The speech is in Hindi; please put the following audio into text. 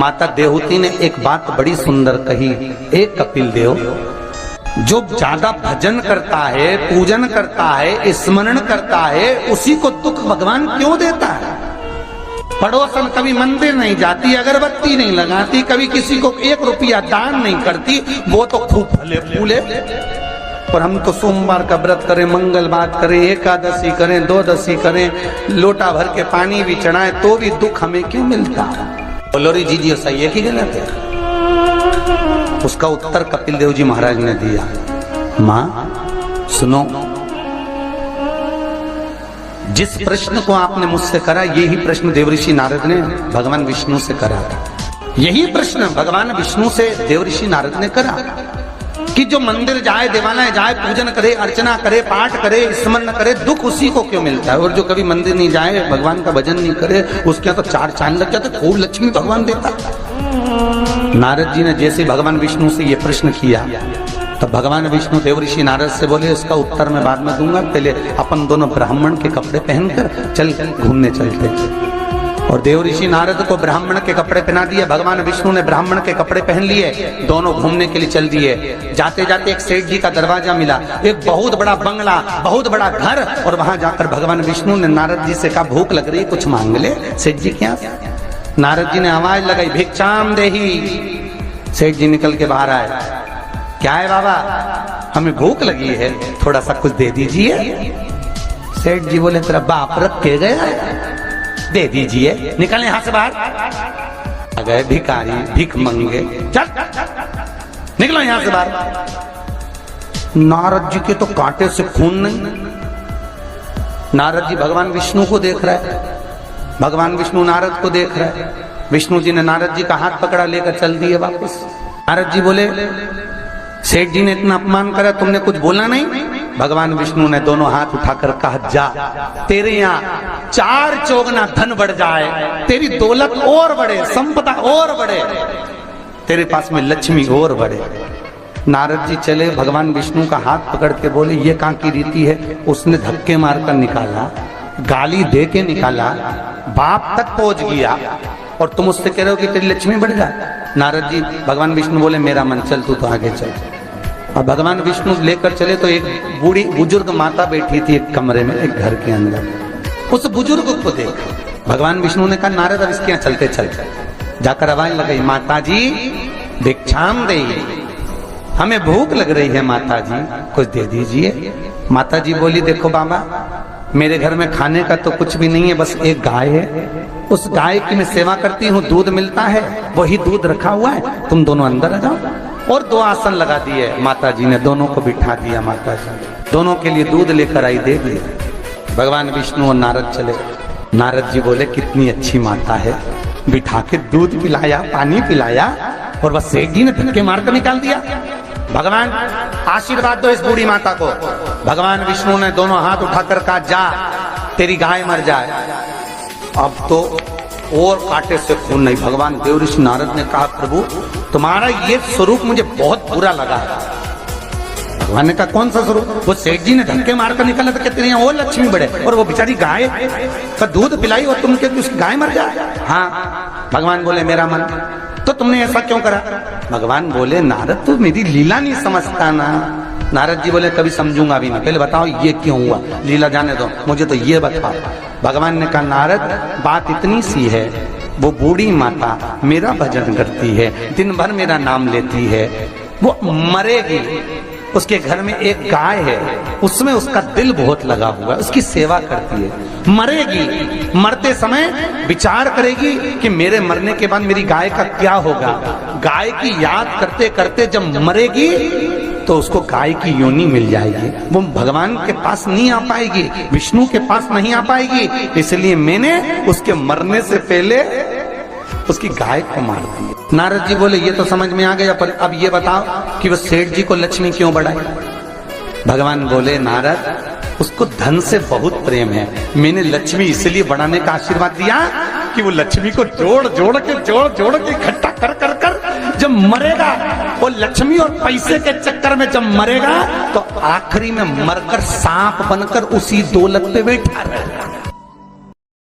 माता देवहूति ने एक बात बड़ी सुंदर कही, एक कपिल देव, जो ज्यादा भजन करता है, पूजन करता है, स्मरण करता है, उसी को दुख भगवान क्यों देता है? पड़ोसन कभी मंदिर नहीं जाती, अगरबत्ती नहीं लगाती, कभी किसी को 1 रुपया दान नहीं करती, वो तो खूब फले फूले। और हम तो सोमवार का व्रत करें, मंगलवार करें, एकादशी करें, द्वादशी करें, लोटा भर के पानी भी चढ़ाएं, तो भी दुख हमें क्यों मिलता? बोलो रे जी सही है कि गलत है? उसका उत्तर कपिल देव जी महाराज ने दिया, मां सुनो, जिस प्रश्न को आपने मुझसे करा, यही प्रश्न देवऋषि नारद ने भगवान विष्णु से करा था। यही प्रश्न भगवान विष्णु से देवऋषि नारद ने करा कि जो मंदिर जाए, देवालय जाए, पूजन करे, अर्चना करे, पाठ करे, स्मरण करे, दुख उसी को क्यों मिलता है? और जो कभी मंदिर नहीं जाए, भगवान का भजन नहीं करे, उसके यहाँ तो 4 चांद लग जाते, खूब लक्ष्मी भगवान देता। नारद जी ने जैसे भगवान विष्णु से ये प्रश्न किया, तो भगवान विष्णु देवऋषि नारद से बोले, इसका उत्तर मैं बाद में दूंगा, पहले अपन दोनों ब्राह्मण के कपड़े पहनकर चल घूमने चलते। और देवऋषि नारद को ब्राह्मण के कपड़े पहना दिए, भगवान विष्णु ने ब्राह्मण के कपड़े पहन लिए, दोनों घूमने के लिए चल दिए। जाते जाते एक सेठ जी का दरवाजा मिला, एक बहुत बड़ा बंगला, बहुत बड़ा घर, और वहां जाकर भगवान विष्णु ने नारद जी से कहा, भूख लग रही है, कुछ मांग ले। सेठ जी क्या? नारद जी ने आवाज लगाई, भिक्षाम देही। सेठ जी निकल के बाहर आए, क्या है बाबा? हमें भूख लगी है, थोड़ा सा कुछ दे दीजिए। सेठ जी बोले, तेरा बाप रख के गया है, दे दीजिए। निकल यहां से बाहर। आ गए भिखारी, भीख मंगे, चल निकलो यहां से बाहर। नारद जी के तो कांटे से खून नहीं। नारद जी भगवान विष्णु को देख रहा है, भगवान विष्णु नारद को देख रहा है। विष्णु जी ने नारद जी का हाथ पकड़ा, लेकर चल दिए वापस। नारद जी बोले, सेठ जी ने इतना अपमान करा, तुमने कुछ बोला नहीं? भगवान विष्णु ने दोनों हाथ उठाकर कहा, जा, तेरे यहाँ 4 चौगुना धन बढ़ जाए, तेरी दौलत और बढ़े, संपदा और बढ़े, तेरे पास में लक्ष्मी और बढ़े। नारद जी चले, भगवान विष्णु का हाथ पकड़ के बोले, ये कहाँ की रीति है? उसने धक्के मारकर निकाला, गाली दे के निकाला, बाप तक पहुंच गया, और तुम उससे कह रहे हो कि तेरी लक्ष्मी बढ़ जाए। नारद जी, भगवान विष्णु बोले, मेरा मन, चल तू तो आगे चल। और भगवान विष्णु लेकर चले तो एक बूढ़ी बुजुर्ग माता बैठी थी एक कमरे में, एक घर के अंदर। उस बुजुर्ग को देख भगवान विष्णु ने कहा, नारद अब इसके यहाँ चलते चलते। जाकर आवाज लगाई, माता जी भिक्षाम देही, हमें भूख लग रही है माता जी, कुछ दे दीजिए। माता जी बोली, देखो बाबा, मेरे घर में खाने का तो कुछ भी नहीं है, बस एक गाय है, उस गाय की मैं सेवा करती हूँ, दूध मिलता है, वही दूध रखा हुआ है, तुम दोनों अंदर आ जाओ। और 2 आसन लगा दिए माता जी ने, दोनों को बिठा दिया। माता जी दोनों के लिए दूध लेकर आई, दे दिया। भगवान विष्णु और नारद चले। नारद जी बोले, कितनी अच्छी माता है, बिठा के दूध पिलाया, पानी पिलाया, और बस सेठ जी ने धक्के मारकर निकाल दिया। भगवान आशीर्वाद दो इस बूढ़ी माता को। भगवान विष्णु ने दोनों हाथ उठाकर कहा, जा, तेरी गाय मर जाए। अब तो और कांटे से खून नहीं। भगवान देवऋषि नारद ने कहा, प्रभु तुम्हारा ये स्वरूप मुझे बहुत बुरा लगा। भगवान ने कहा, कौन सा स्वरूप? वो सेठ जी ने धक्के मारकर निकाला था, कहते हैं और लक्ष्मी बढ़े, और वो बेचारी गाय का दूध पिलाई और तुम कहते उसकी गाय मर जाए। हाँ। भगवान बोले, मेरा मन, तो तुमने ऐसा क्यों करा? भगवान बोले, नारद तू मेरी लीला नहीं समझता ना। नारद जी बोले, कभी समझूंगा भी नहीं, पहले बताओ ये क्यों हुआ, लीला जाने दो, मुझे तो ये बताओ। भगवान ने कहा, नारद बात इतनी सी है, वो बूढ़ी माता मेरा भजन करती है, दिन भर मेरा नाम लेती है, वो मरेगी, उसके घर में एक गाय है, उसमें उसका दिल बहुत लगा हुआ है, उसकी सेवा करती है, मरेगी, मरते समय विचार करेगी कि मेरे मरने के बाद मेरी गाय का क्या होगा। गाय की याद करते करते जब मरेगी तो उसको गाय की योनि मिल जाएगी, वो भगवान के पास नहीं आ पाएगी, विष्णु के पास नहीं आ पाएगी, इसलिए मैंने उसके मरने से पहले उसकी गाय को मार दी। नारद जी बोले, ये तो समझ में आ गया, पर अब ये बताओ कि वो सेठ जी को लक्ष्मी क्यों बढ़ाई? भगवान बोले, नारद उसको धन से बहुत प्रेम है, मैंने लक्ष्मी इसलिए बढ़ाने का आशीर्वाद दिया कि वो लक्ष्मी को जोड़ जोड़ के इकट्ठा कर कर कर जब मरेगा, वो लक्ष्मी और पैसे के चक्कर में जब मरेगा तो आखिरी में मरकर सांप बनकर उसी दौलत पे बैठा रहेगा।